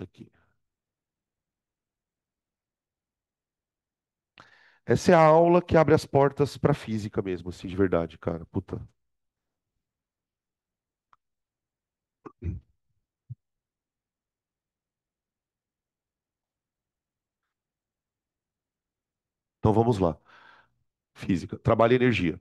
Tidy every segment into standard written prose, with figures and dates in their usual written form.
Aqui. Essa é a aula que abre as portas para física mesmo, assim, de verdade, cara. Puta. Então vamos lá. Física. Trabalho e energia.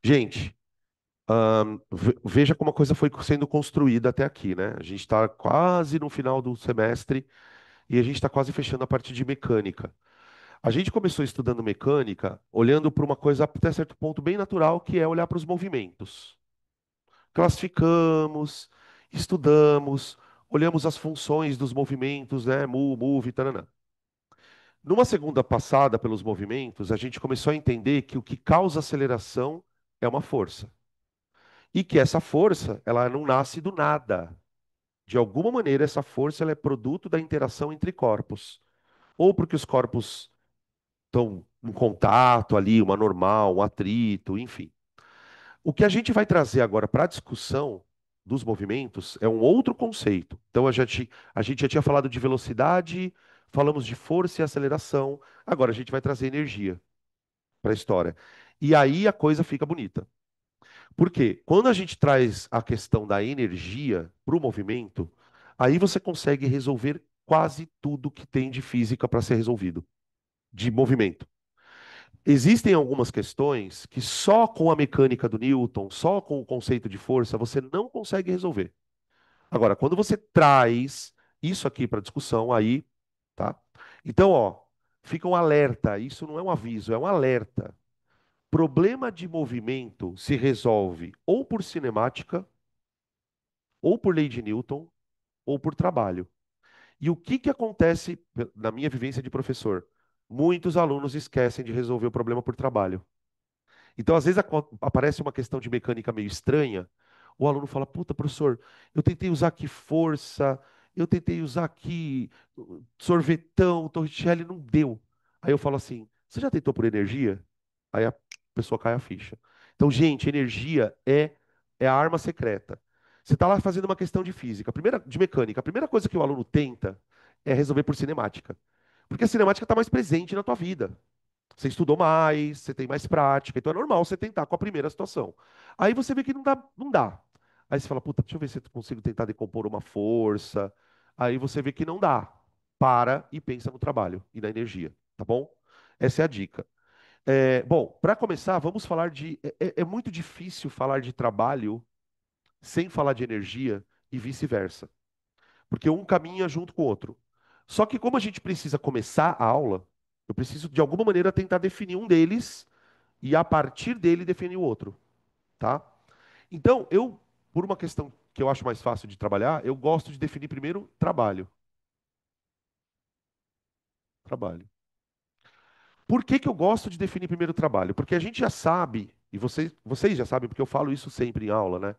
Gente, veja como a coisa foi sendo construída até aqui, né? A gente está quase no final do semestre e a gente está quase fechando a parte de mecânica. A gente começou estudando mecânica, olhando para uma coisa até certo ponto bem natural, que é olhar para os movimentos. Classificamos, estudamos, olhamos as funções dos movimentos, né? Move, taranã. Numa segunda passada pelos movimentos, a gente começou a entender que o que causa aceleração é uma força. E que essa força, ela não nasce do nada. De alguma maneira, essa força ela é produto da interação entre corpos. Ou porque os corpos estão em contato ali, uma normal, um atrito, enfim. O que a gente vai trazer agora para a discussão dos movimentos é um outro conceito. Então, a gente já tinha falado de velocidade, falamos de força e aceleração, agora a gente vai trazer energia para a história. E aí a coisa fica bonita. Por quê? Quando a gente traz a questão da energia para o movimento, aí você consegue resolver quase tudo que tem de física para ser resolvido, de movimento. Existem algumas questões que só com a mecânica do Newton, só com o conceito de força, você não consegue resolver. Agora, quando você traz isso aqui para discussão, aí, tá? Então, ó, fica um alerta. Isso não é um aviso, é um alerta. Problema de movimento se resolve ou por cinemática, ou por lei de Newton, ou por trabalho. E o que que acontece na minha vivência de professor? Muitos alunos esquecem de resolver o problema por trabalho. Então, às vezes, aparece uma questão de mecânica meio estranha. O aluno fala: Puta, professor, eu tentei usar aqui força, eu tentei usar aqui sorvetão, Torricelli, não deu. Aí eu falo assim: Você já tentou por energia? Aí a pessoa cai a ficha. Então, gente, energia é a arma secreta. Você está lá fazendo uma questão de física, de mecânica. A primeira coisa que o aluno tenta é resolver por cinemática. Porque a cinemática está mais presente na tua vida. Você estudou mais, você tem mais prática, então é normal você tentar com a primeira situação. Aí você vê que não dá, não dá. Aí você fala, puta, deixa eu ver se eu consigo tentar decompor uma força. Aí você vê que não dá. Para e pensa no trabalho e na energia, tá bom? Essa é a dica. Bom, para começar, vamos falar de. É muito difícil falar de trabalho sem falar de energia e vice-versa, porque um caminha junto com o outro. Só que como a gente precisa começar a aula, eu preciso de alguma maneira tentar definir um deles e a partir dele definir o outro, tá? Então, por uma questão que eu acho mais fácil de trabalhar, eu gosto de definir primeiro trabalho. Trabalho. Por que que eu gosto de definir primeiro trabalho? Porque a gente já sabe, e vocês já sabem, porque eu falo isso sempre em aula, né?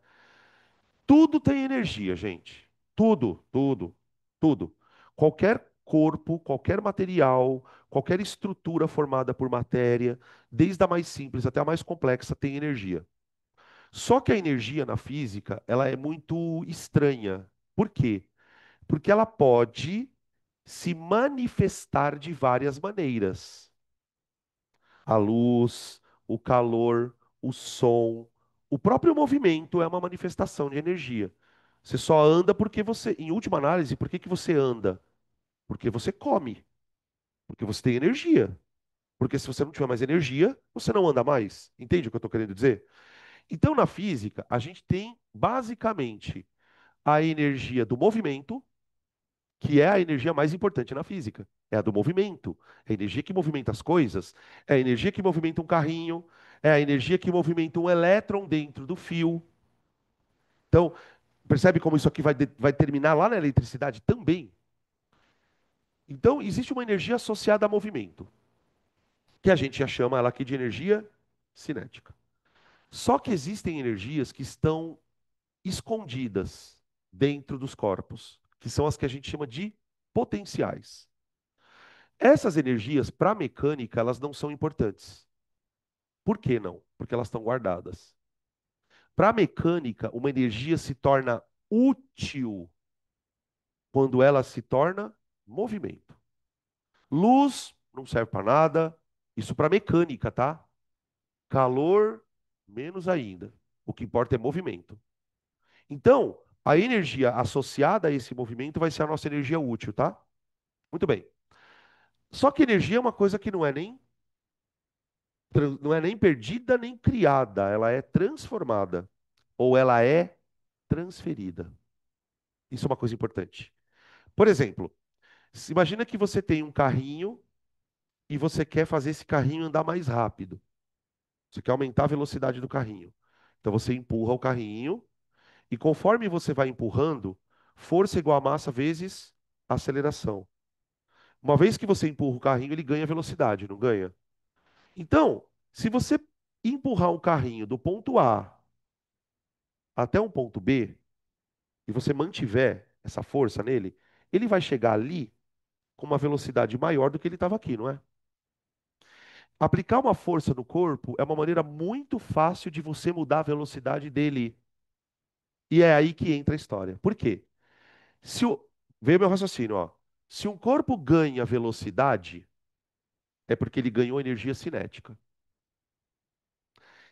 Tudo tem energia, gente. Tudo, tudo, tudo. Qualquer corpo, qualquer material, qualquer estrutura formada por matéria, desde a mais simples até a mais complexa, tem energia. Só que a energia na física, ela é muito estranha. Por quê? Porque ela pode se manifestar de várias maneiras. A luz, o calor, o som, o próprio movimento é uma manifestação de energia. Você só anda porque você, em última análise, por que que você anda? Porque você come, porque você tem energia. Porque se você não tiver mais energia, você não anda mais. Entende o que eu estou querendo dizer? Então, na física, a gente tem basicamente a energia do movimento, que é a energia mais importante na física. É a do movimento. É a energia que movimenta as coisas. É a energia que movimenta um carrinho. É a energia que movimenta um elétron dentro do fio. Então, percebe como isso aqui vai terminar lá na eletricidade também? Então, existe uma energia associada a movimento, que a gente já chama ela aqui de energia cinética. Só que existem energias que estão escondidas dentro dos corpos, que são as que a gente chama de potenciais. Essas energias, para a mecânica, elas não são importantes. Por que não? Porque elas estão guardadas. Para a mecânica, uma energia se torna útil quando ela se torna movimento. Luz não serve para nada, isso para mecânica, tá? Calor, menos ainda. O que importa é movimento. Então, a energia associada a esse movimento vai ser a nossa energia útil, tá? Muito bem. Só que energia é uma coisa que não é nem perdida nem criada, ela é transformada ou ela é transferida. Isso é uma coisa importante. Por exemplo, imagina que você tem um carrinho e você quer fazer esse carrinho andar mais rápido. Você quer aumentar a velocidade do carrinho. Então você empurra o carrinho e conforme você vai empurrando, força igual a massa vezes aceleração. Uma vez que você empurra o carrinho, ele ganha velocidade, não ganha? Então, se você empurrar um carrinho do ponto A até um ponto B, e você mantiver essa força nele, ele vai chegar ali com uma velocidade maior do que ele estava aqui, não é? Aplicar uma força no corpo é uma maneira muito fácil de você mudar a velocidade dele. E é aí que entra a história. Por quê? Se o... Veja meu raciocínio, ó. Se um corpo ganha velocidade, é porque ele ganhou energia cinética.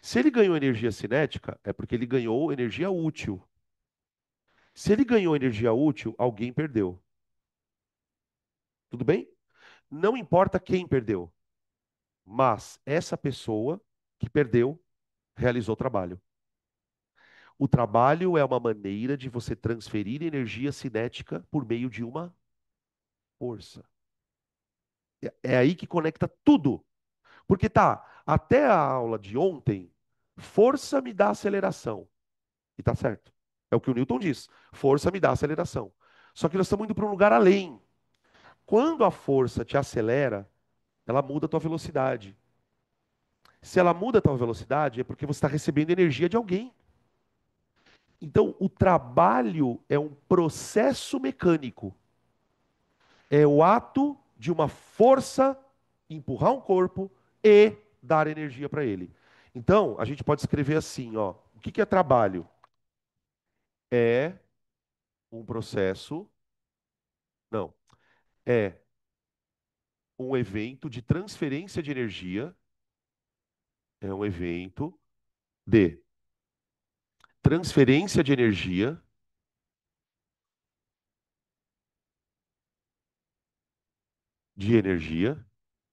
Se ele ganhou energia cinética, é porque ele ganhou energia útil. Se ele ganhou energia útil, alguém perdeu. Tudo bem? Não importa quem perdeu, mas essa pessoa que perdeu realizou o trabalho. O trabalho é uma maneira de você transferir energia cinética por meio de uma força. É aí que conecta tudo. Porque tá, até a aula de ontem, força me dá aceleração. E tá certo. É o que o Newton diz. Força me dá aceleração. Só que nós estamos indo para um lugar além. Quando a força te acelera, ela muda a tua velocidade. Se ela muda a tua velocidade, é porque você está recebendo energia de alguém. Então, o trabalho é um processo mecânico. É o ato de uma força empurrar um corpo e dar energia para ele. Então, a gente pode escrever assim, ó. O que que é trabalho? É um processo, não, é um evento de transferência de energia, é um evento de transferência de energia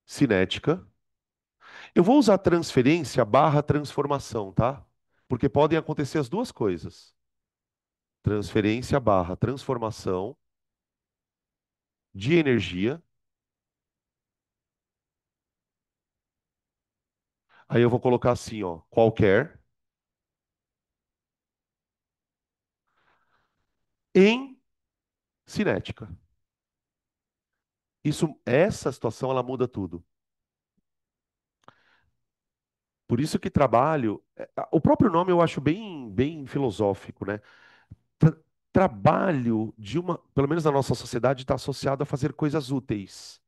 cinética. Eu vou usar transferência barra transformação, tá? Porque podem acontecer as duas coisas. Transferência barra transformação de energia. Aí eu vou colocar assim, ó, qualquer em cinética. Essa situação ela muda tudo. Por isso que trabalho, o próprio nome eu acho bem filosófico, né? Tra- Trabalho de uma, pelo menos na nossa sociedade, está associado a fazer coisas úteis.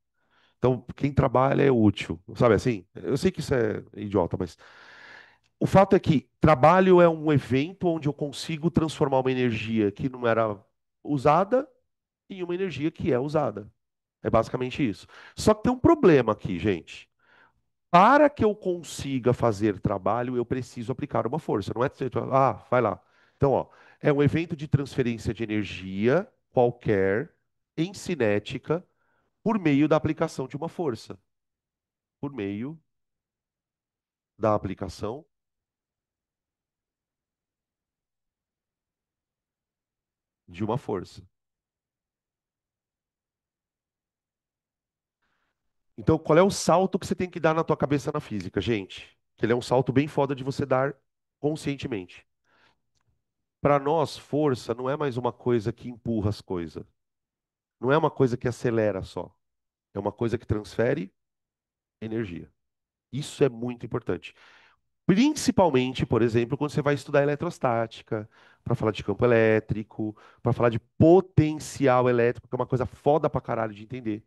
Então, quem trabalha é útil, sabe assim? Eu sei que isso é idiota, mas o fato é que trabalho é um evento onde eu consigo transformar uma energia que não era usada em uma energia que é usada. É basicamente isso. Só que tem um problema aqui, gente. Para que eu consiga fazer trabalho, eu preciso aplicar uma força. Não é, vai lá. Então, ó, é um evento de transferência de energia qualquer em cinética por meio da aplicação de uma força. Por meio da aplicação de uma força. Então, qual é o salto que você tem que dar na tua cabeça na física, gente? Que ele é um salto bem foda de você dar conscientemente. Para nós, força não é mais uma coisa que empurra as coisas. Não é uma coisa que acelera só. É uma coisa que transfere energia. Isso é muito importante. Principalmente, por exemplo, quando você vai estudar eletrostática, para falar de campo elétrico, para falar de potencial elétrico, que é uma coisa foda pra caralho de entender.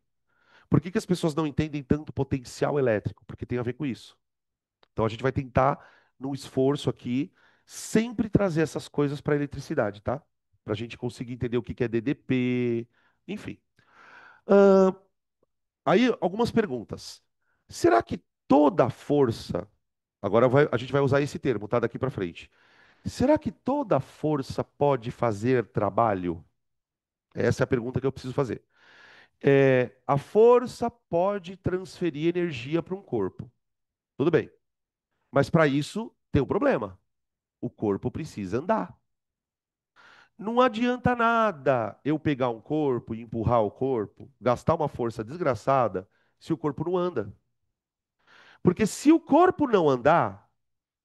Por que que as pessoas não entendem tanto potencial elétrico? Porque tem a ver com isso. Então a gente vai tentar, num esforço aqui, sempre trazer essas coisas para a eletricidade, tá? Para a gente conseguir entender o que que é DDP, enfim. Ahn, Aí, algumas perguntas. Será que toda força. A gente vai usar esse termo, tá? Daqui para frente. Será que toda força pode fazer trabalho? Essa é a pergunta que eu preciso fazer. A força pode transferir energia para um corpo. Tudo bem. Mas para isso tem um problema. O corpo precisa andar. Não adianta nada eu pegar um corpo e empurrar o corpo, gastar uma força desgraçada, se o corpo não anda. Porque se o corpo não andar,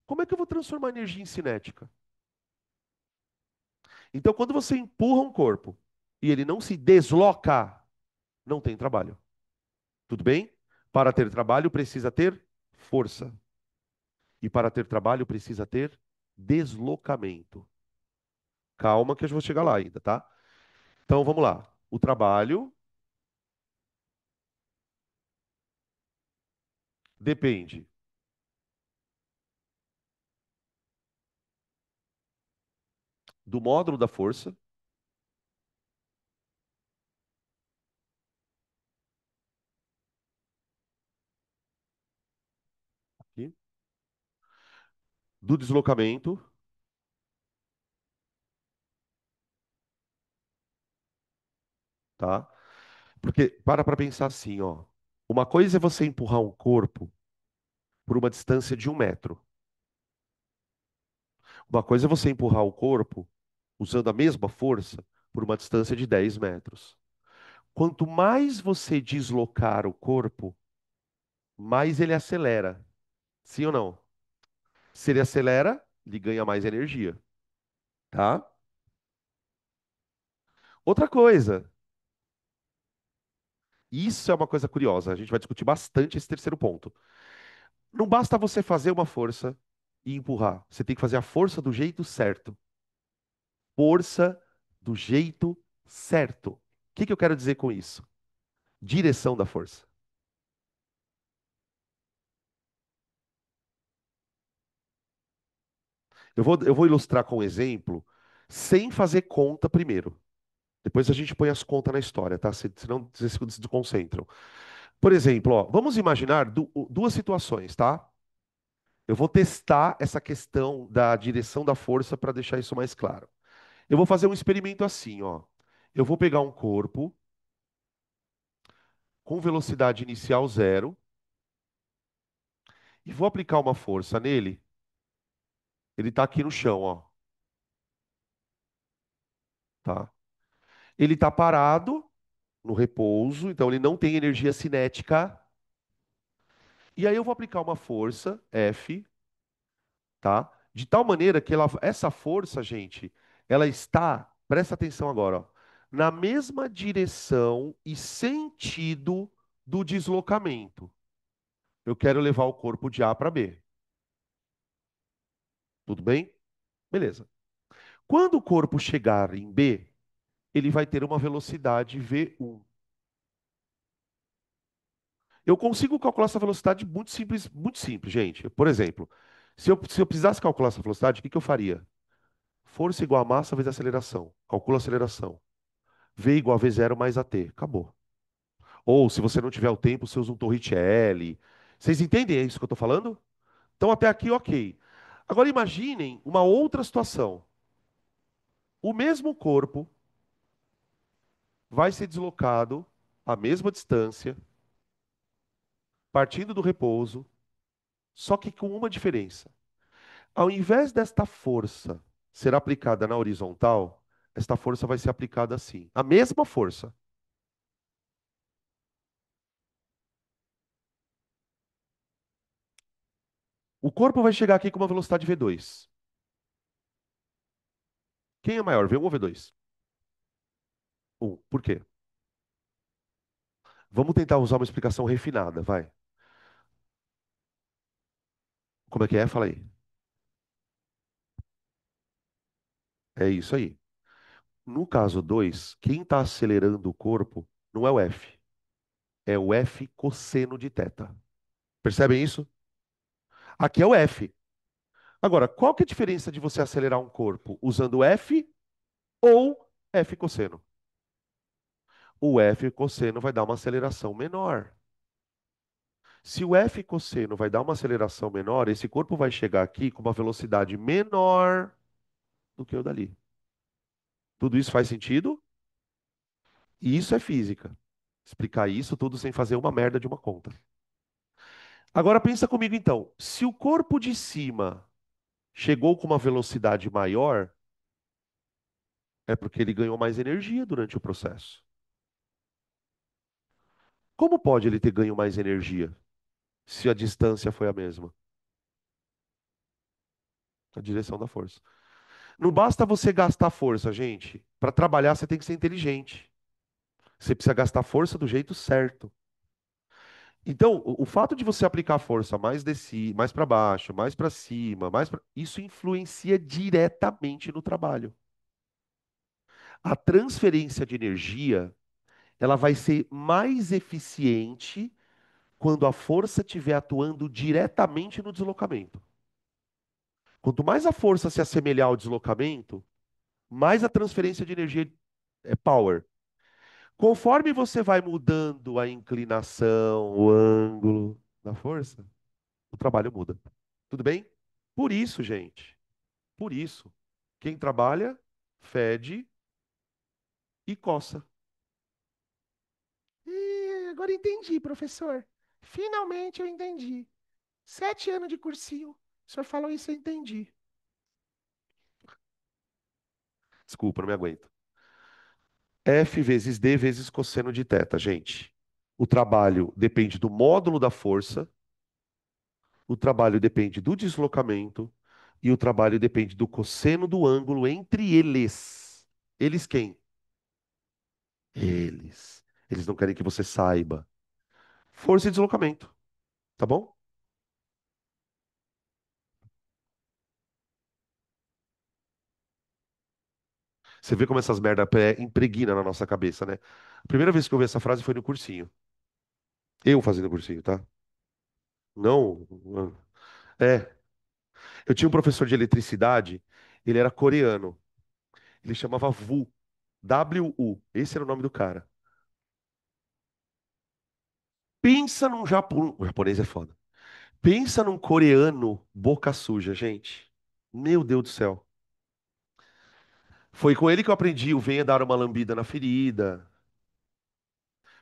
como é que eu vou transformar energia em cinética? Então, quando você empurra um corpo e ele não se desloca, não tem trabalho. Tudo bem? Para ter trabalho, precisa ter força. E para ter trabalho, precisa ter deslocamento. Calma que eu já vou chegar lá ainda, tá? Então, vamos lá. O trabalho depende do módulo da força, aqui, do deslocamento, tá? Porque para pensar assim, ó. Uma coisa é você empurrar um corpo por uma distância de 1 metro. Uma coisa é você empurrar o corpo usando a mesma força por uma distância de 10 metros. Quanto mais você deslocar o corpo, mais ele acelera. Sim ou não? Se ele acelera, ele ganha mais energia, tá? Outra coisa, isso é uma coisa curiosa, a gente vai discutir bastante esse terceiro ponto. Não basta você fazer uma força e empurrar, você tem que fazer a força do jeito certo. Força do jeito certo. O que que eu quero dizer com isso? Direção da força. Eu vou ilustrar com um exemplo, sem fazer conta primeiro. Depois a gente põe as contas na história, tá? Senão vocês se desconcentram. Por exemplo, ó, vamos imaginar duas situações, tá? Eu vou testar essa questão da direção da força para deixar isso mais claro. Eu vou fazer um experimento assim, ó. Eu vou pegar um corpo com velocidade inicial zero e vou aplicar uma força nele. Ele está aqui no chão, ó, tá? Ele está parado no repouso, então ele não tem energia cinética. E aí eu vou aplicar uma força, F, tá? De tal maneira que essa força, gente, ela está, presta atenção agora, ó, na mesma direção e sentido do deslocamento. Eu quero levar o corpo de A para B. Tudo bem? Beleza. Quando o corpo chegar em B, ele vai ter uma velocidade V1. Eu consigo calcular essa velocidade muito simples, gente. Por exemplo, se eu precisasse calcular essa velocidade, o que que eu faria? Força igual a massa vezes aceleração. Calcula a aceleração. V igual a V0 mais AT. Acabou. Ou, se você não tiver o tempo, você usa um Torricelli. Vocês entendem isso que eu estou falando? Então, até aqui, ok. Agora, imaginem uma outra situação. O mesmo corpo vai ser deslocado a mesma distância, partindo do repouso, só que com uma diferença. Ao invés desta força ser aplicada na horizontal, esta força vai ser aplicada assim. A mesma força. O corpo vai chegar aqui com uma velocidade V2. Quem é maior, V1 ou V2? 1. Por quê? Vamos tentar usar uma explicação refinada, vai. Como é que é? Fala aí. É isso aí. No caso 2, quem está acelerando o corpo não é o F, é o F cosseno de teta. Percebem isso? Aqui é o F. Agora, qual que é a diferença de você acelerar um corpo usando F ou F cosseno? O F cosseno vai dar uma aceleração menor. Se o F cosseno vai dar uma aceleração menor, esse corpo vai chegar aqui com uma velocidade menor do que o dali. Tudo isso faz sentido? E isso é física. Explicar isso tudo sem fazer uma merda de uma conta. Agora pensa comigo então. Se o corpo de cima chegou com uma velocidade maior, é porque ele ganhou mais energia durante o processo. Como pode ele ter ganho mais energia se a distância foi a mesma? A direção da força. Não basta você gastar força, gente. Para trabalhar, você tem que ser inteligente. Você precisa gastar força do jeito certo. Então, o fato de você aplicar força mais para baixo, mais para cima, isso influencia diretamente no trabalho. A transferência de energia, ela vai ser mais eficiente quando a força estiver atuando diretamente no deslocamento. Quanto mais a força se assemelhar ao deslocamento, mais a transferência de energia é power. Conforme você vai mudando a inclinação, o ângulo da força, o trabalho muda. Tudo bem? Por isso, gente, por isso, quem trabalha, fede e coça. Agora entendi, professor. Finalmente eu entendi. 7 anos de cursinho. O senhor falou isso, eu entendi. Desculpa, não me aguento. F vezes D vezes cosseno de teta, gente. O trabalho depende do módulo da força, o trabalho depende do deslocamento e o trabalho depende do cosseno do ângulo entre eles. Eles quem? Eles. Eles não querem que você saiba. Força e deslocamento, tá bom? Você vê como essas merda impregna na nossa cabeça, né? A primeira vez que eu ouvi essa frase foi no cursinho. Eu fazendo cursinho, tá? Não. É. Eu tinha um professor de eletricidade, ele era coreano. Ele chamava Vu. W-U. Esse era o nome do cara. Pensa num japonês. O japonês é foda. Pensa num coreano boca suja, gente. Meu Deus do céu. Foi com ele que eu aprendi o venha dar uma lambida na ferida.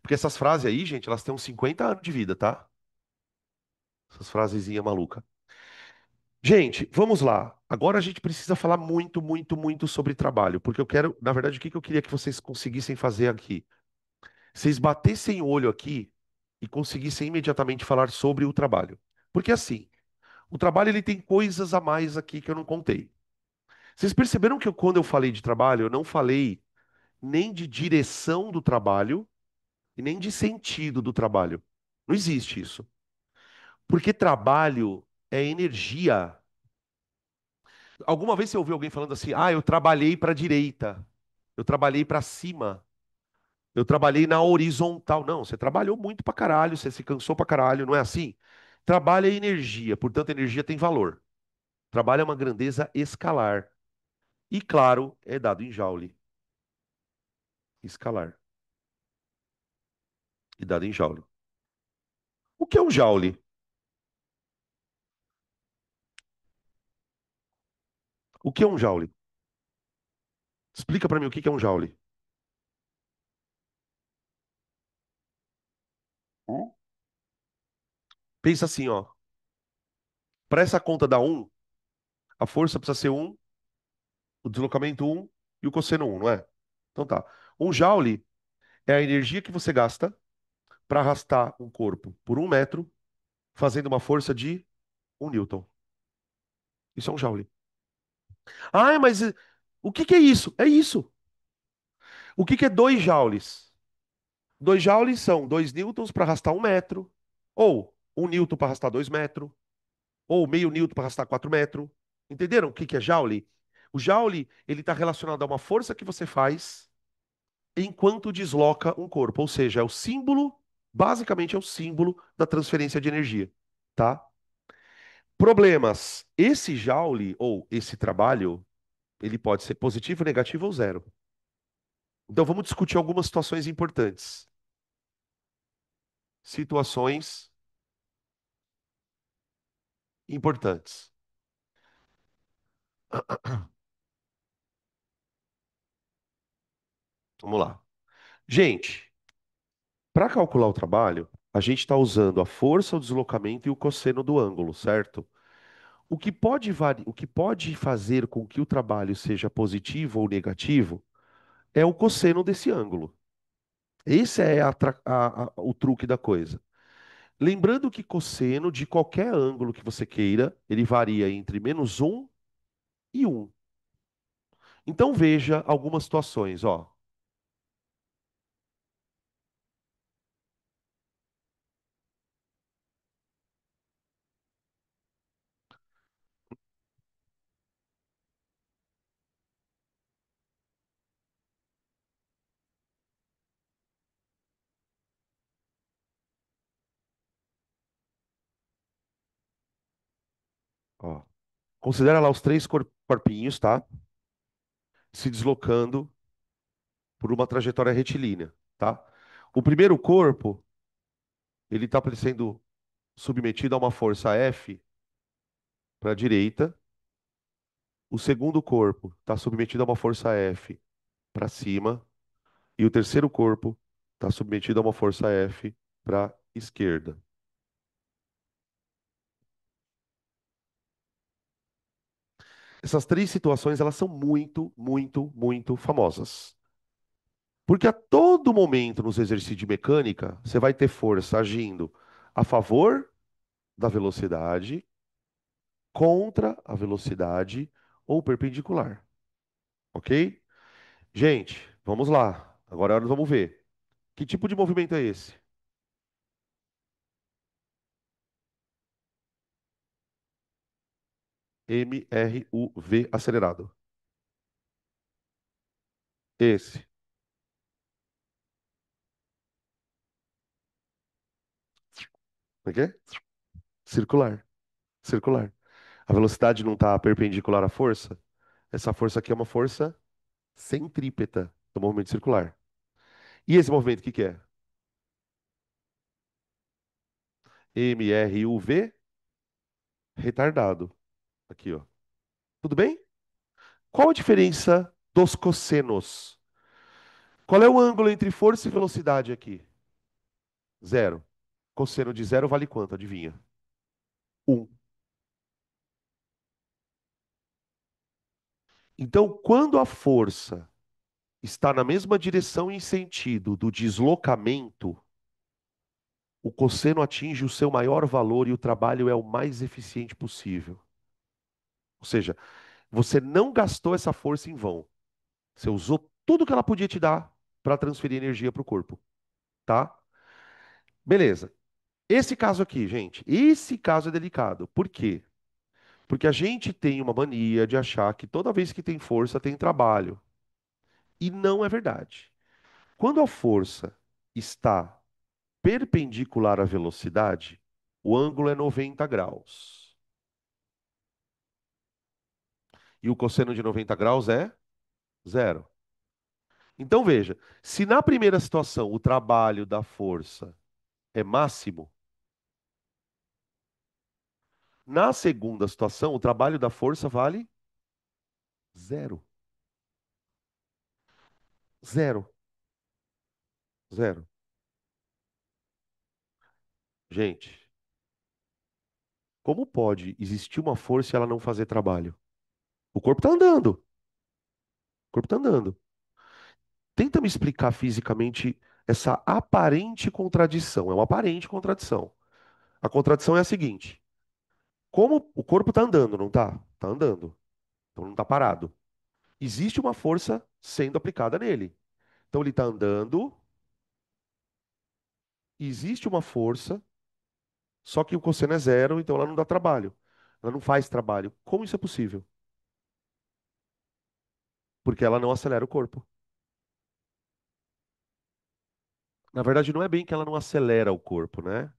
Porque essas frases aí, gente, elas têm uns 50 anos de vida, tá? Essas frasezinhas malucas. Gente, vamos lá. Agora a gente precisa falar muito, muito, muito sobre trabalho. Porque eu quero, na verdade, o que que eu queria que vocês conseguissem fazer aqui? Vocês batessem o olho aqui e conseguissem imediatamente falar sobre o trabalho. Porque assim, o trabalho ele tem coisas a mais aqui que eu não contei. Vocês perceberam que quando eu falei de trabalho, eu não falei nem de direção do trabalho e nem de sentido do trabalho. Não existe isso. Porque trabalho é energia. Alguma vez você ouviu alguém falando assim: "Ah, eu trabalhei para a direita. Eu trabalhei para cima. Eu trabalhei na horizontal". Não, você trabalhou muito pra caralho, você se cansou pra caralho, não é assim? Trabalho é energia, portanto, energia tem valor. Trabalho é uma grandeza escalar. E claro, é dado em joule. Escalar. E dado em joule. O que é um joule? O que é um joule? Explica pra mim o que é um joule. Hum? Pensa assim, ó. Para essa conta dar um, a força precisa ser um, o deslocamento um e o cosseno um, não é? Então tá. Um joule é a energia que você gasta para arrastar um corpo por 1 metro, fazendo uma força de 1 newton. Isso é um joule. Ah, mas o que que é isso? É isso. O que que é 2 joules? 2 joules são 2 newtons para arrastar 1 metro, ou 1 newton para arrastar 2 metros. Ou meio newton para arrastar 4 metros. Entenderam o que que é Joule? O Joule, ele está relacionado a uma força que você faz enquanto desloca um corpo. Ou seja, é o símbolo, basicamente é o símbolo da transferência de energia, tá? Problemas. Esse Joule, ou esse trabalho, ele pode ser positivo, negativo ou zero. Então vamos discutir algumas situações importantes. Situações importantes. Vamos lá. Gente, para calcular o trabalho, a gente está usando a força, o deslocamento e o cosseno do ângulo, certo? O que pode fazer com que o trabalho seja positivo ou negativo é o cosseno desse ângulo. Esse é o truque da coisa. Lembrando que cosseno de qualquer ângulo que você queira, ele varia entre -1 e 1. Então veja algumas situações, ó. Ó. Considera lá os três corpinhos, tá? Se deslocando por uma trajetória retilínea, tá? O primeiro corpo, ele está sendo submetido a uma força F para a direita. O segundo corpo está submetido a uma força F para cima. E o terceiro corpo está submetido a uma força F para a esquerda. Essas três situações, elas são muito, muito, muito famosas. Porque a todo momento nos exercícios de mecânica, você vai ter força agindo a favor da velocidade, contra a velocidade ou perpendicular. Ok? Gente, vamos lá. Agora nós vamos ver. Que tipo de movimento é esse? MRUV acelerado. Esse. Como é que é? Circular. Circular. A velocidade não está perpendicular à força? Essa força aqui é uma força centrípeta do movimento circular. E esse movimento, o que que é? MRUV retardado. Aqui, ó. Tudo bem? Qual a diferença dos cossenos? Qual é o ângulo entre força e velocidade aqui? Zero. Cosseno de zero vale quanto? Adivinha? Um. Então, quando a força está na mesma direção e sentido do deslocamento, o cosseno atinge o seu maior valor e o trabalho é o mais eficiente possível. Ou seja, você não gastou essa força em vão. Você usou tudo que ela podia te dar para transferir energia para o corpo, tá? Beleza. Esse caso aqui, gente, esse caso é delicado. Por quê? Porque a gente tem uma mania de achar que toda vez que tem força tem trabalho. E não é verdade. Quando a força está perpendicular à velocidade, o ângulo é 90 graus. E o cosseno de 90 graus é zero. Então veja, se na primeira situação o trabalho da força é máximo, na segunda situação o trabalho da força vale zero. Zero. Zero. Gente, como pode existir uma força e ela não fazer trabalho? O corpo está andando. O corpo está andando. Tenta me explicar fisicamente essa aparente contradição. É uma aparente contradição. A contradição é a seguinte: como o corpo está andando, não está? Está andando. Então não está parado. Existe uma força sendo aplicada nele. Então ele está andando, existe uma força, só que o cosseno é zero, então ela não dá trabalho. Ela não faz trabalho. Como isso é possível? Porque ela não acelera o corpo. Na verdade, não é bem que ela não acelera o corpo, né?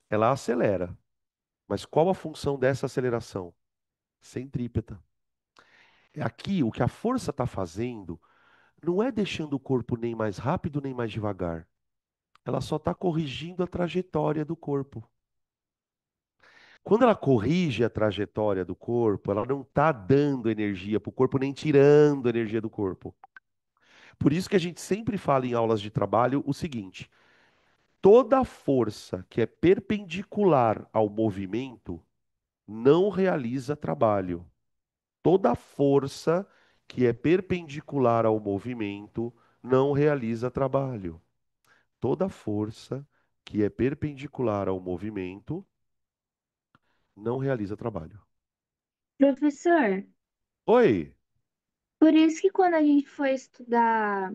Ela acelera. Mas qual a função dessa aceleração? Centrípeta. Aqui, o que a força está fazendo não é deixando o corpo nem mais rápido nem mais devagar. Ela só está corrigindo a trajetória do corpo. Quando ela corrige a trajetória do corpo, ela não está dando energia para o corpo nem tirando energia do corpo. Por isso que a gente sempre fala em aulas de trabalho o seguinte: toda força que é perpendicular ao movimento não realiza trabalho. Toda força que é perpendicular ao movimento não realiza trabalho. Toda força que é perpendicular ao movimento não realiza trabalho. Professor, Oi. por isso que quando a gente foi estudar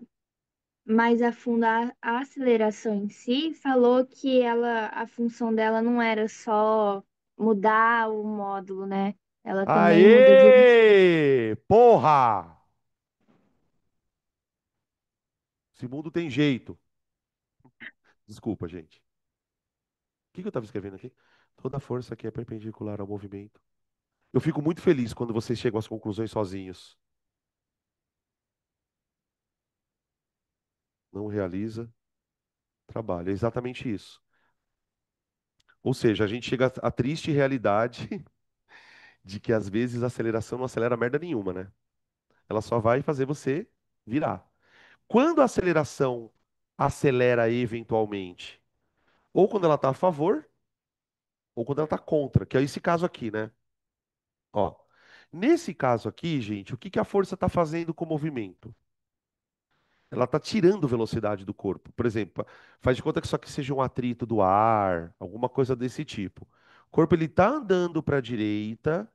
mais a fundo a aceleração em si, falou que a função dela não era só mudar o módulo, né? Ela também muda de. Aê! Porra! Esse mundo tem jeito. Desculpa, gente. O que que eu estava escrevendo aqui? Toda força que é perpendicular ao movimento. Eu fico muito feliz quando vocês chegam às conclusões sozinhos. Não realiza trabalho. É exatamente isso. Ou seja, a gente chega à triste realidade de que às vezes a aceleração não acelera merda nenhuma, né? Ela só vai fazer você virar. Quando a aceleração acelera eventualmente, ou quando ela está a favor, ou quando ela está contra, que é esse caso aqui, né? Ó, nesse caso aqui, gente, o que que a força está fazendo com o movimento? Ela está tirando velocidade do corpo. Por exemplo, faz de conta que isso aqui seja um atrito do ar, alguma coisa desse tipo. O corpo ele está andando para a direita,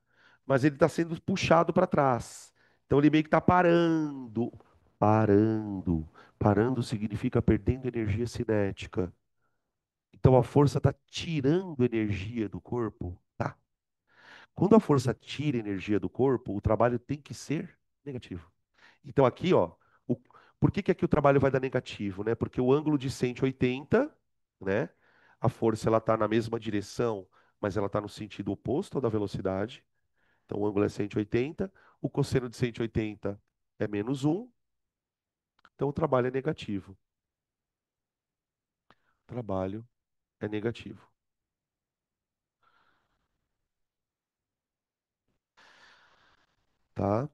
mas ele está sendo puxado para trás. Então ele meio que está parando, parando. Parando significa perdendo energia cinética. Então a força está tirando energia do corpo. Tá. Quando a força tira energia do corpo, o trabalho tem que ser negativo. Então aqui, ó, o- por que que aqui o trabalho vai dar negativo, né? Porque o ângulo de 180, né? A força ela está na mesma direção, mas ela está no sentido oposto ao da velocidade. Então o ângulo é 180, o cosseno de 180 é -1, então o trabalho é negativo. O trabalho é negativo, tá?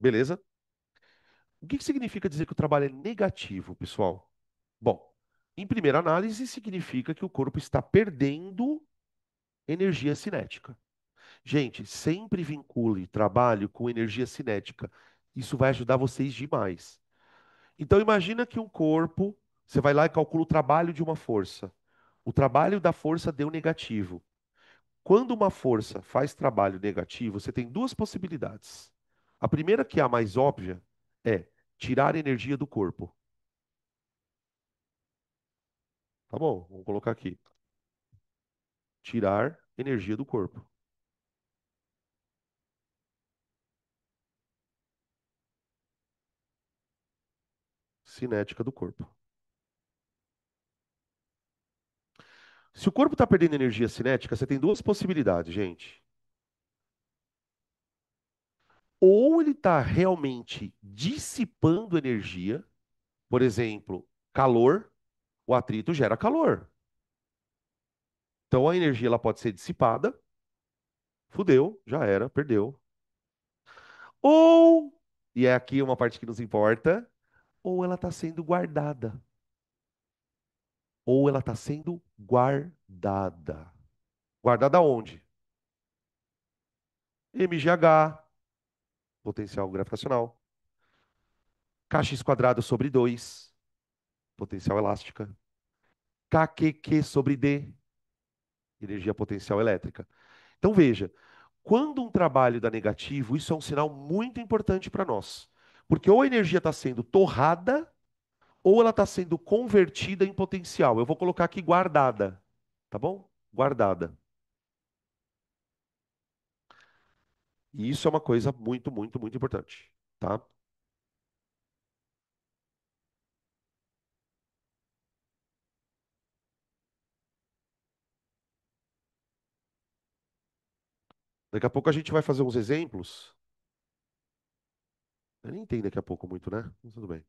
Beleza? O que que significa dizer que o trabalho é negativo, pessoal? Bom, em primeira análise, significa que o corpo está perdendo energia cinética. Gente, sempre vincule trabalho com energia cinética. Isso vai ajudar vocês demais. Então, imagina que um corpo, você vai lá e calcula o trabalho de uma força. O trabalho da força deu negativo. Quando uma força faz trabalho negativo, você tem duas possibilidades. A primeira, que é a mais óbvia, é tirar energia do corpo. Tá bom? Vamos colocar aqui. Tirar energia do corpo. Cinética do corpo. Se o corpo está perdendo energia cinética, você tem duas possibilidades, gente. Ou ele está realmente dissipando energia, por exemplo, calor, o atrito gera calor. Então a energia ela pode ser dissipada, fudeu, já era, perdeu. Ou, e é aqui uma parte que nos importa, ou ela está sendo guardada. Ou ela está sendo guardada. Guardada onde? MGH, potencial gravitacional. Kx quadrado sobre 2, potencial elástica. KQQ sobre D, energia potencial elétrica. Então veja, quando um trabalho dá negativo, isso é um sinal muito importante para nós. Porque ou a energia está sendo torrada, ou ela está sendo convertida em potencial. Eu vou colocar aqui guardada, tá bom? guardada. E isso é uma coisa muito, muito, muito importante, tá? Daqui a pouco a gente vai fazer uns exemplos. Eu nem entendo daqui a pouco muito, né? Mas tudo bem.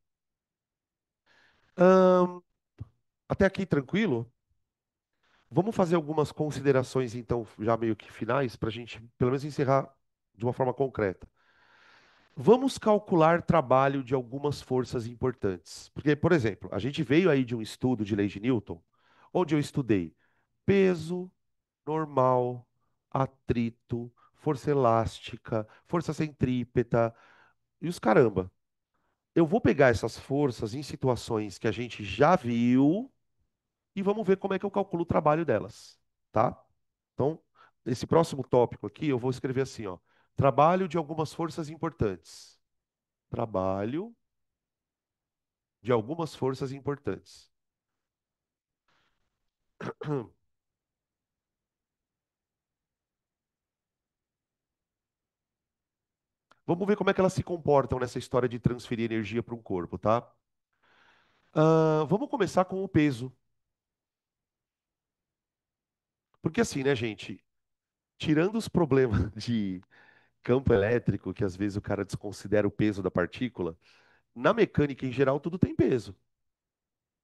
Ahn, até aqui tranquilo? Vamos fazer algumas considerações, então, já meio que finais, para a gente, pelo menos, encerrar de uma forma concreta. Vamos calcular trabalho de algumas forças importantes. Porque, por exemplo, a gente veio aí de um estudo de lei de Newton, onde eu estudei peso normal, atrito, força elástica, força centrípeta e os caramba. Eu vou pegar essas forças em situações que a gente já viu e vamos ver como é que eu calculo o trabalho delas, tá? Então, esse próximo tópico aqui, eu vou escrever assim, ó: trabalho de algumas forças importantes. Trabalho de algumas forças importantes. Vamos ver como é que elas se comportam nessa história de transferir energia para um corpo, tá? Vamos começar com o peso. Porque assim, né, gente? Tirando os problemas de campo elétrico, que às vezes o cara desconsidera o peso da partícula, na mecânica em geral tudo tem peso.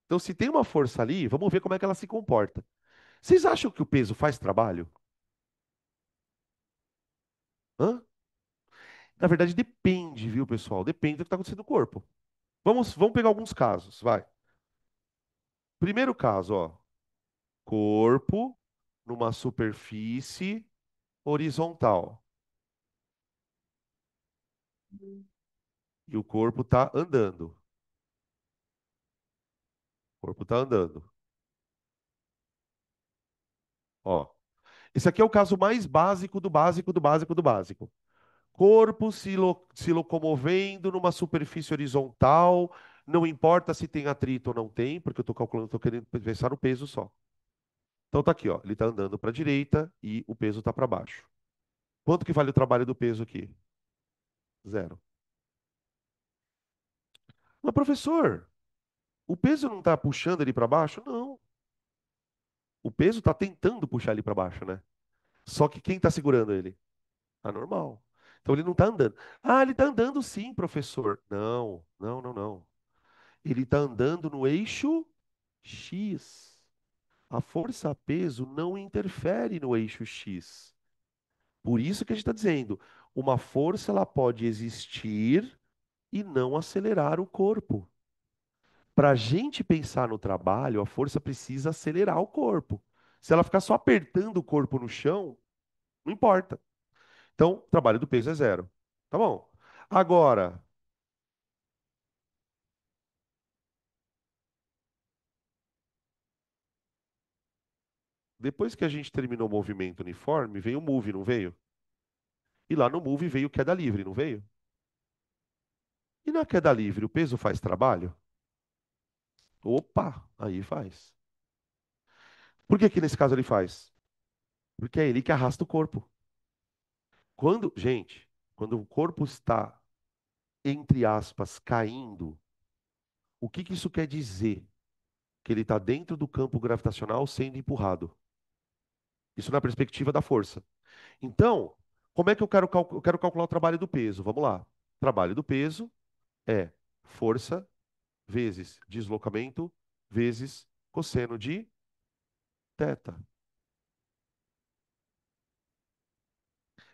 Então, se tem uma força ali, vamos ver como é que ela se comporta. Vocês acham que o peso faz trabalho? Hã? Na verdade, depende, viu, pessoal? Depende do que está acontecendo no corpo. Vamos pegar alguns casos, vai. Primeiro caso, ó. Corpo numa superfície horizontal. E o corpo está andando. O corpo está andando. Ó. Esse aqui é o caso mais básico do básico do básico do básico. Corpo se locomovendo numa superfície horizontal, não importa se tem atrito ou não tem, porque eu estou calculando, estou querendo pensar no peso só. Então tá aqui, ó, ele está andando para a direita e o peso está para baixo. Quanto que vale o trabalho do peso aqui? Zero. Mas professor, o peso não está puxando ele para baixo? Não. O peso está tentando puxar ele para baixo, né? Só que quem está segurando ele? Tá normal. Então ele não está andando. Ah, ele está andando sim, professor. Não, não, não, não. Ele está andando no eixo X. A força-peso não interfere no eixo X. Por isso que a gente está dizendo, uma força ela pode existir e não acelerar o corpo. Para a gente pensar no trabalho, a força precisa acelerar o corpo. Se ela ficar só apertando o corpo no chão, não importa. Então, o trabalho do peso é zero. Tá bom. Agora, depois que a gente terminou o movimento uniforme, veio o move, não veio? E lá no move veio queda livre, não veio? E na queda livre, o peso faz trabalho? Opa, aí faz. Por que que nesse caso ele faz? Porque é ele que arrasta o corpo. Quando o corpo está, entre aspas, caindo, o que que isso quer dizer? Que ele está dentro do campo gravitacional sendo empurrado. Isso na perspectiva da força. Então, como é que eu quero calcular o trabalho do peso? Vamos lá. Trabalho do peso é força vezes deslocamento vezes cosseno de θ.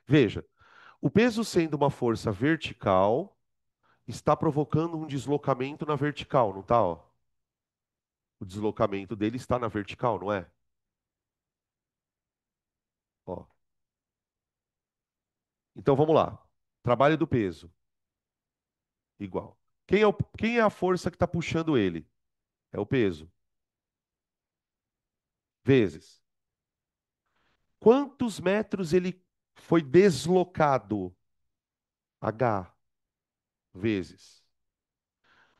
Veja, o peso sendo uma força vertical está provocando um deslocamento na vertical, não está? Ó? O deslocamento dele está na vertical, não é? Ó. Então vamos lá. Trabalho do peso, igual. Quem é a força que está puxando ele? É o peso. Vezes. Quantos metros ele foi deslocado? H. Vezes.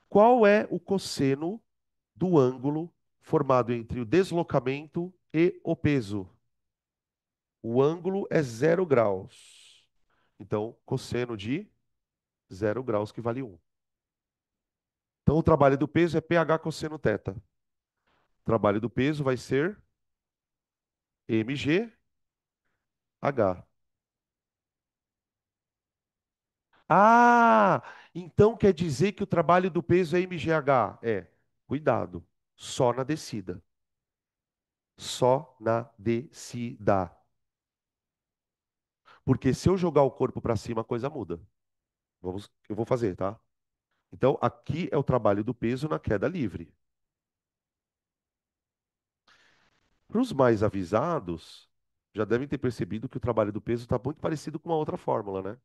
Qual é o cosseno do ângulo formado entre o deslocamento e o peso. O ângulo é 0 graus. Então, cosseno de 0 graus, que vale 1. Então, o trabalho do peso é pH cosseno θ. O trabalho do peso vai ser mgh. Ah, então quer dizer que o trabalho do peso é mgh? É, cuidado, só na descida. Só na descida. Porque se eu jogar o corpo para cima, a coisa muda. Eu vou fazer, tá? Então, aqui é o trabalho do peso na queda livre. Para os mais avisados, já devem ter percebido que o trabalho do peso está muito parecido com uma outra fórmula, né?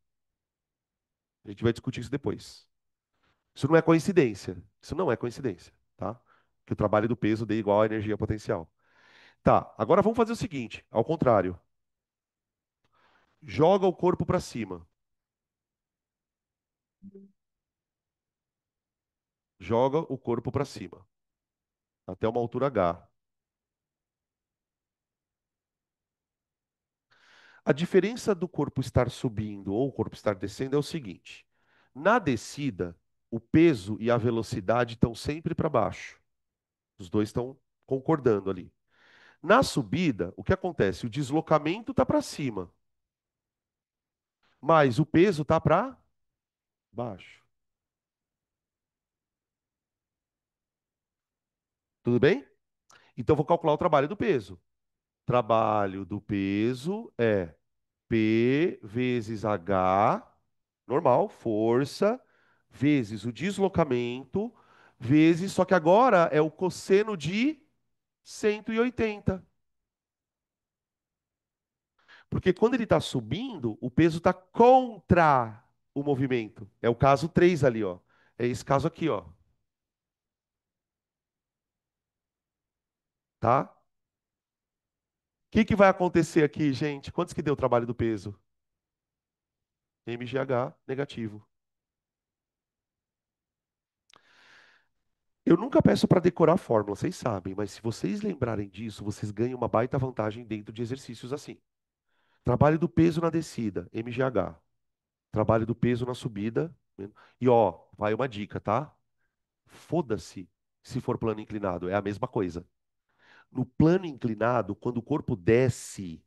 A gente vai discutir isso depois. Isso não é coincidência. Isso não é coincidência, tá? Que o trabalho do peso dê igual à energia potencial. Tá, agora vamos fazer o seguinte, ao contrário. Joga o corpo para cima. Joga o corpo para cima, até uma altura H. A diferença do corpo estar subindo ou o corpo estar descendo é o seguinte: na descida, o peso e a velocidade estão sempre para baixo. Os dois estão concordando ali. Na subida, o que acontece? O deslocamento está para cima, mas o peso está para baixo. Tudo bem? Então, eu vou calcular o trabalho do peso. Trabalho do peso é P vezes H, normal, força, vezes o deslocamento, vezes, só que agora é o cosseno de 180. Porque quando ele está subindo, o peso está contra o movimento. É o caso 3 ali, ó. É esse caso aqui, ó. Tá? O que vai acontecer aqui, gente? Quantos que deu o trabalho do peso? mgh negativo. Eu nunca peço para decorar a fórmula, vocês sabem, mas se vocês lembrarem disso, vocês ganham uma baita vantagem dentro de exercícios assim. Trabalho do peso na descida, mgh. Trabalho do peso na subida. E ó, vai uma dica, tá? Foda-se se for plano inclinado, é a mesma coisa. No plano inclinado, quando o corpo desce,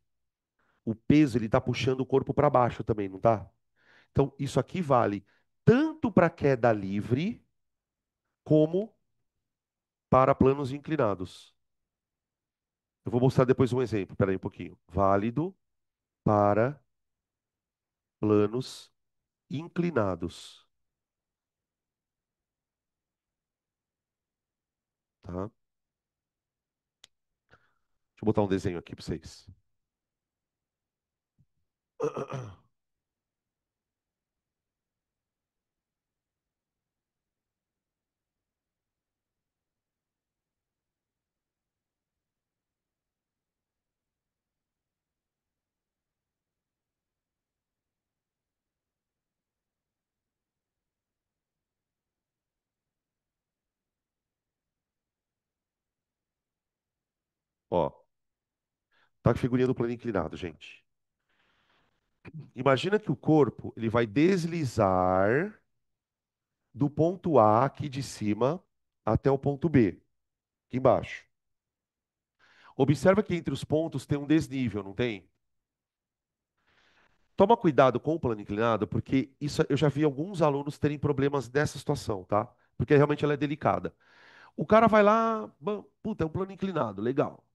o peso ele está puxando o corpo para baixo também, não tá? Então, isso aqui vale tanto para queda livre como para planos inclinados. Eu vou mostrar depois um exemplo, peraí um pouquinho. Válido para planos inclinados, tá? Deixa eu botar um desenho aqui para vocês. Ó, tá a figurinha do plano inclinado, gente. Imagina que o corpo ele vai deslizar do ponto A aqui de cima até o ponto B, aqui embaixo. Observa que entre os pontos tem um desnível, não tem? Toma cuidado com o plano inclinado, porque isso eu já vi alguns alunos terem problemas nessa situação, tá? Porque realmente ela é delicada. O cara vai lá, puta, é um plano inclinado, legal.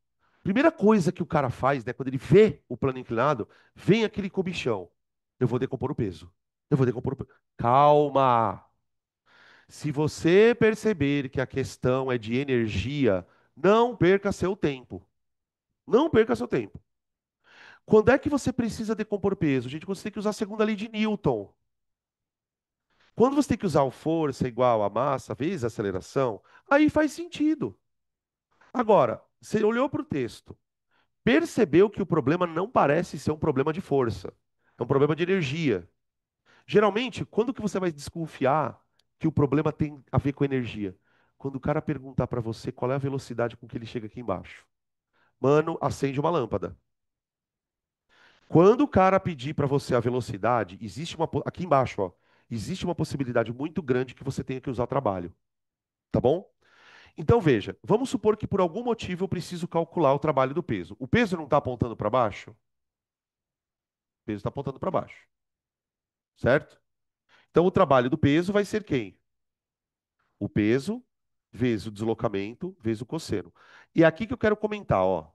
Primeira coisa que o cara faz, né, quando ele vê o plano inclinado, vem aquele comichão. Eu vou decompor o peso. Eu vou decompor o peso. Calma! Se você perceber que a questão é de energia, não perca seu tempo. Não perca seu tempo. Quando é que você precisa decompor peso? Gente, quando você tem que usar a segunda lei de Newton. Quando você tem que usar o força igual a massa vezes a aceleração, aí faz sentido. Agora, você olhou para o texto, percebeu que o problema não parece ser um problema de força, é um problema de energia. Geralmente, quando que você vai desconfiar que o problema tem a ver com energia? Quando o cara perguntar para você qual é a velocidade com que ele chega aqui embaixo. Mano, acende uma lâmpada. Quando o cara pedir para você a velocidade, existe aqui embaixo, ó, existe uma possibilidade muito grande que você tenha que usar trabalho, tá bom? Então veja, vamos supor que por algum motivo eu preciso calcular o trabalho do peso. O peso não está apontando para baixo? O peso está apontando para baixo, certo? Então o trabalho do peso vai ser quem? O peso vezes o deslocamento vezes o cosseno. E é aqui que eu quero comentar, ó.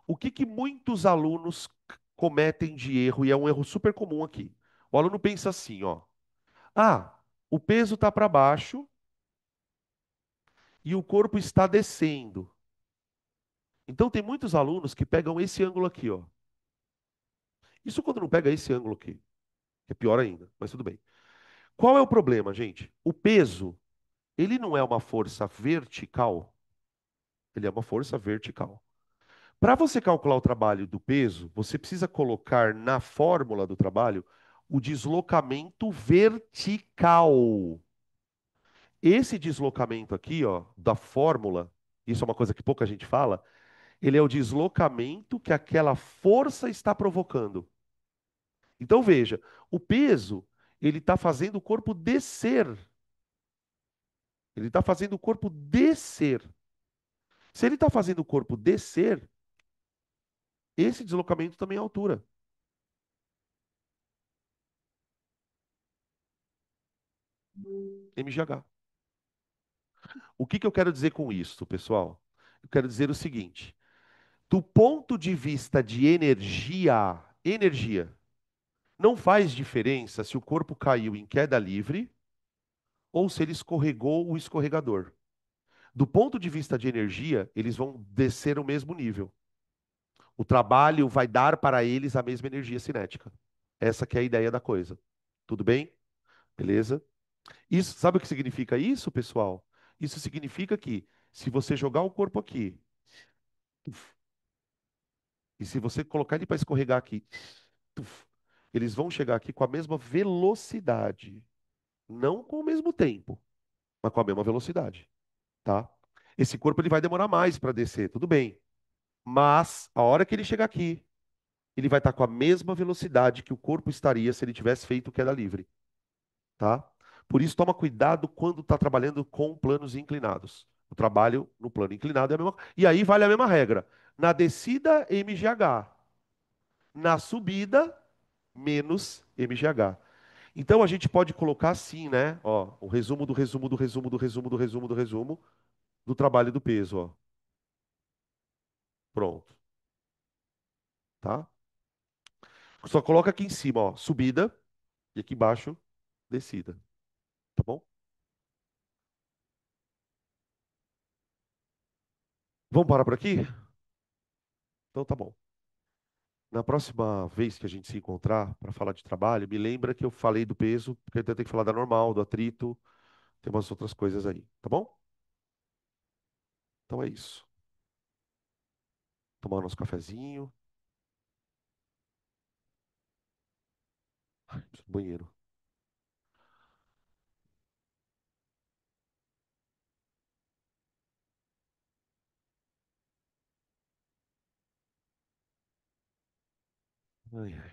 O que que muitos alunos cometem de erro, e é um erro super comum aqui. O aluno pensa assim, ó. Ah, o peso está para baixo e o corpo está descendo. Então tem muitos alunos que pegam esse ângulo aqui, ó. Isso quando não pega esse ângulo aqui, que é pior ainda, mas tudo bem. Qual é o problema, gente? O peso, ele não é uma força vertical, ele é uma força vertical. Para você calcular o trabalho do peso, você precisa colocar na fórmula do trabalho o deslocamento vertical. Esse deslocamento aqui, ó, da fórmula, isso é uma coisa que pouca gente fala, ele é o deslocamento que aquela força está provocando. Então veja, o peso, ele está fazendo o corpo descer. Ele está fazendo o corpo descer. Se ele está fazendo o corpo descer, esse deslocamento também é altura. mgh. O que que eu quero dizer com isso, pessoal? Eu quero dizer o seguinte: do ponto de vista de energia, não faz diferença se o corpo caiu em queda livre ou se ele escorregou o escorregador. Do ponto de vista de energia, eles vão descer o mesmo nível. O trabalho vai dar para eles a mesma energia cinética. Essa que é a ideia da coisa. Tudo bem? Beleza? Isso, sabe o que significa isso, pessoal? Isso significa que se você jogar o corpo aqui, tuf, e se você colocar ele para escorregar aqui, tuf, eles vão chegar aqui com a mesma velocidade. Não com o mesmo tempo, mas com a mesma velocidade, tá? Esse corpo ele vai demorar mais para descer, tudo bem. Mas a hora que ele chegar aqui, ele vai estar com a mesma velocidade que o corpo estaria se ele tivesse feito queda livre, tá? Por isso, toma cuidado quando está trabalhando com planos inclinados. O trabalho no plano inclinado é a mesma. E aí vale a mesma regra. Na descida, mgh. Na subida, menos mgh. Então a gente pode colocar assim, né? Ó, o resumo do resumo do resumo do resumo do resumo do resumo do trabalho do peso, ó. Pronto, tá? Só coloca aqui em cima, ó, subida e aqui embaixo, descida, tá bom? Vamos parar por aqui? Então tá bom. Na próxima vez que a gente se encontrar para falar de trabalho, me lembra que eu falei do peso, porque eu tenho que falar da normal, do atrito, tem umas outras coisas aí, tá bom? Então é isso. Tomar nosso cafezinho. Ai, preciso do banheiro. Ai, ai.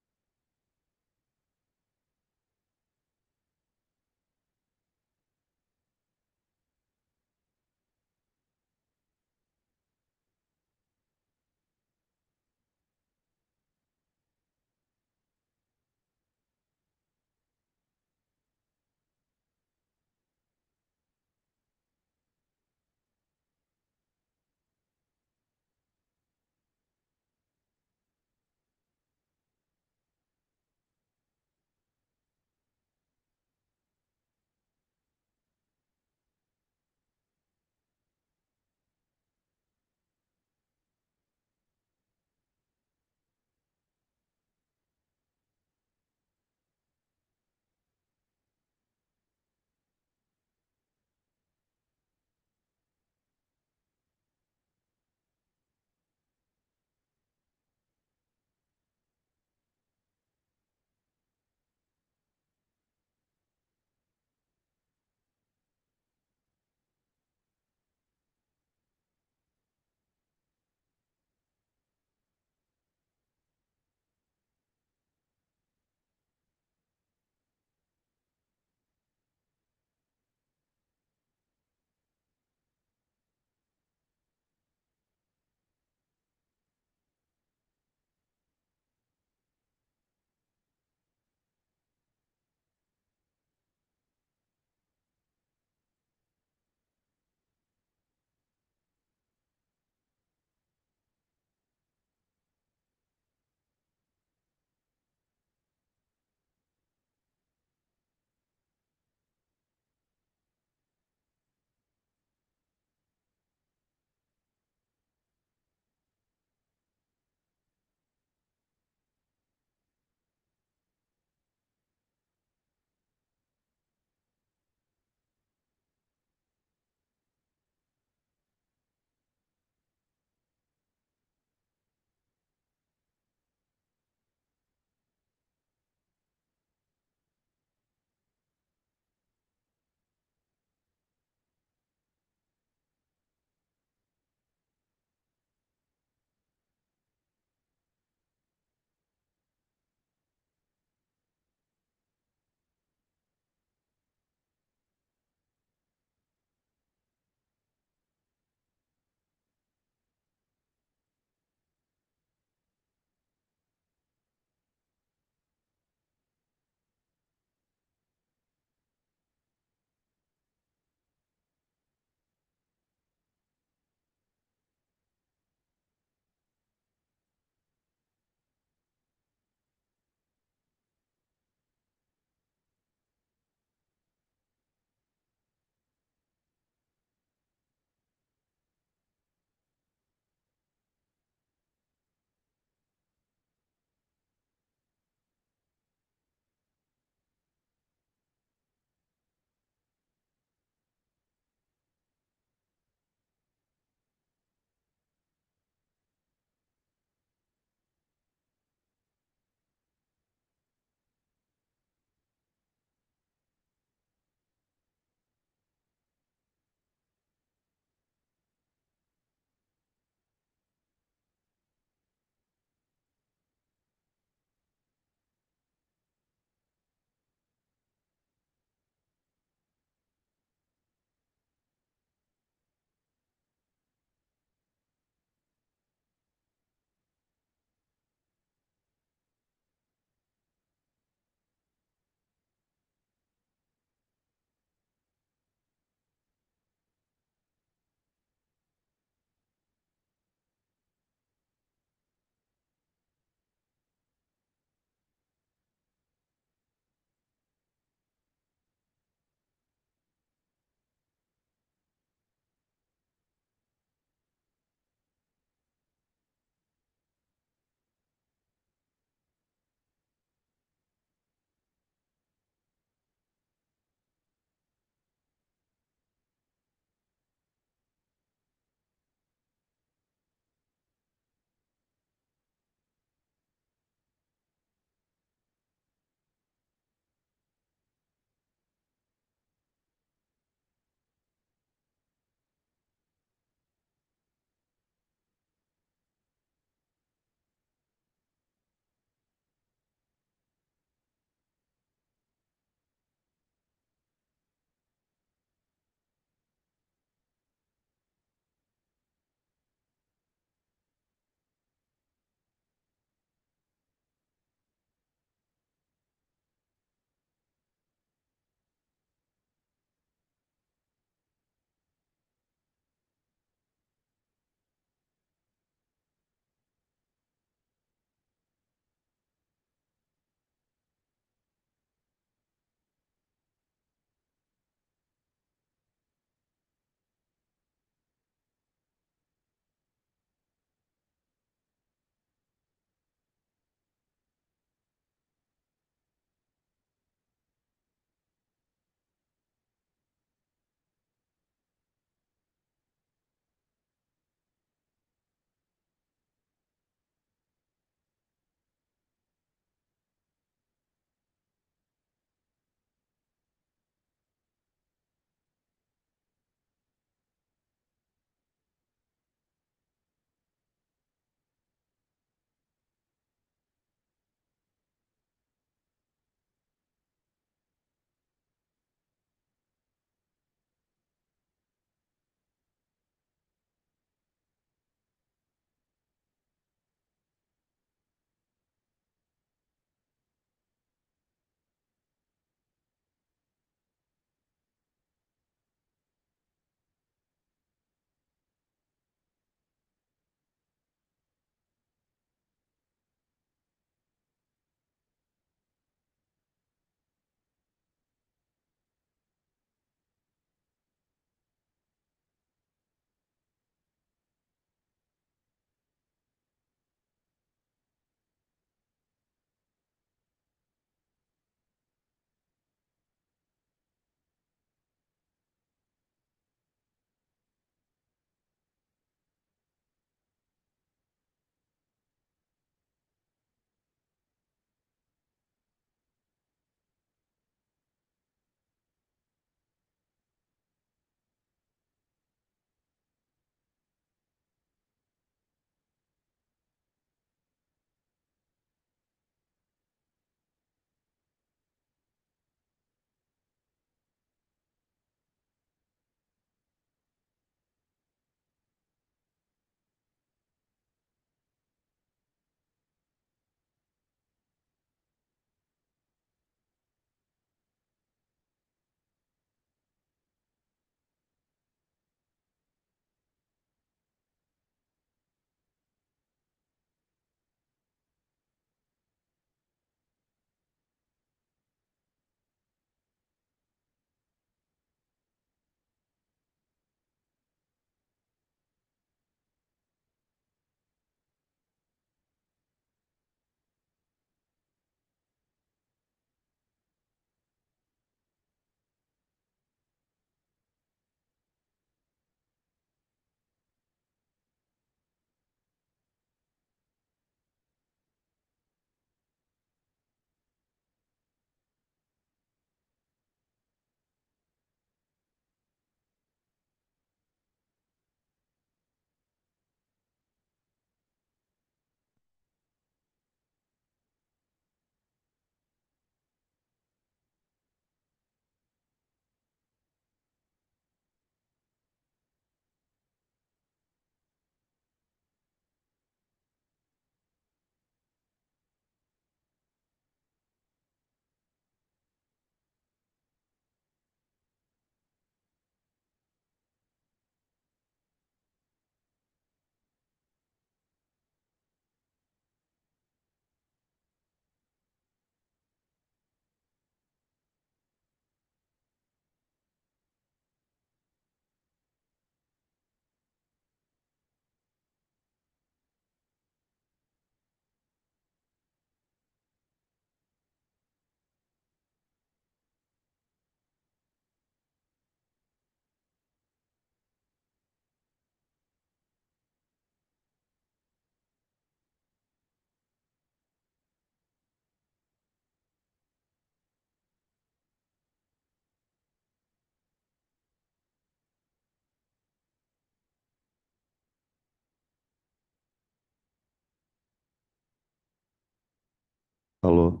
Alô?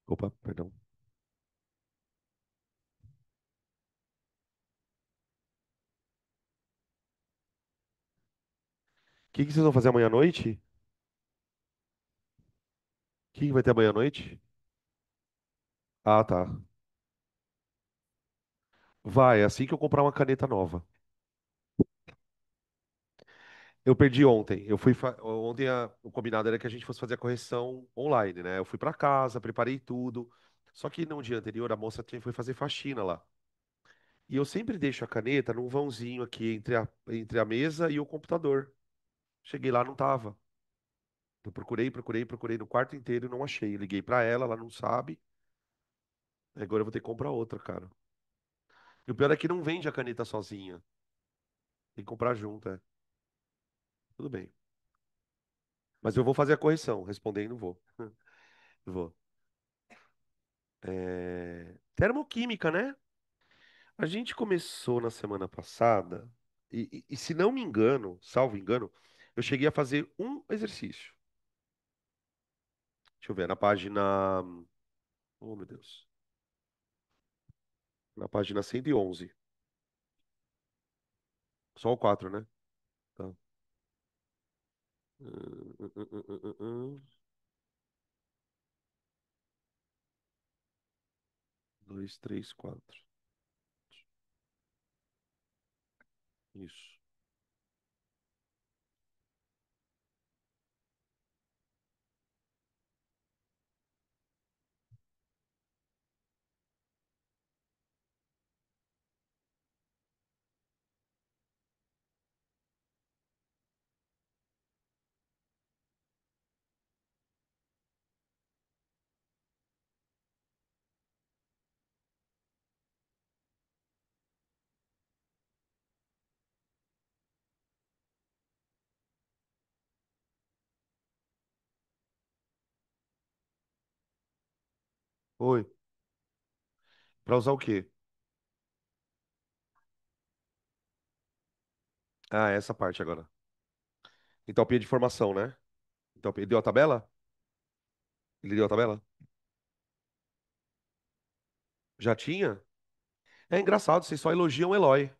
Opa, perdão. O que vocês vão fazer amanhã à noite? O que vai ter amanhã à noite? Ah, tá. Vai, assim que eu comprar uma caneta nova. Eu perdi ontem. Ontem o combinado era que a gente fosse fazer a correção online, né? Eu fui pra casa, preparei tudo. Só que no dia anterior a moça foi fazer faxina lá. E eu sempre deixo a caneta num vãozinho aqui entre a mesa e o computador. Cheguei lá, não tava. Eu procurei no quarto inteiro e não achei. Liguei pra ela, ela não sabe. Agora eu vou ter que comprar outra, cara. E o pior é que não vende a caneta sozinha. Tem que comprar junto, é. Tudo bem. Mas eu vou fazer a correção. Respondendo, vou. Vou. Termoquímica, né? A gente começou na semana passada, e se não me engano, salvo engano, eu cheguei a fazer um exercício. Deixa eu ver, na página. Oh, meu Deus. Na página 111. Só o 4, né? Tá. 2, 3, 4. Isso. Oi. Pra usar o quê? Ah, essa parte agora. Entalpia de formação, né? Entalpia. Deu a tabela? Ele deu a tabela? Já tinha? É engraçado, vocês só elogiam o Eloy.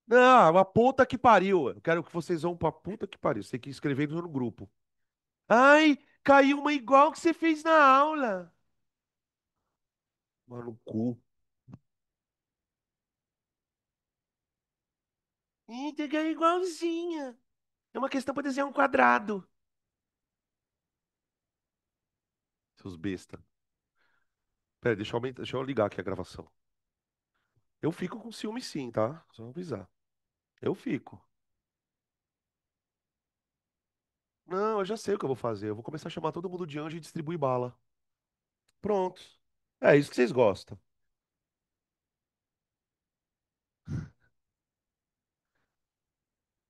Não, a puta que pariu. Eu quero que vocês vão pra puta que pariu. Você tem que escrever no grupo. Ai, caiu uma igual que você fez na aula. Mano, no cu. Ih, caiu igualzinha. É uma questão pra desenhar um quadrado. Seus besta. Pera, deixa eu ligar aqui a gravação. Eu fico com ciúme sim, tá? Só avisar. Eu fico. Não, eu já sei o que eu vou fazer. Eu vou começar a chamar todo mundo de anjo e distribuir bala. Pronto. É isso que vocês gostam.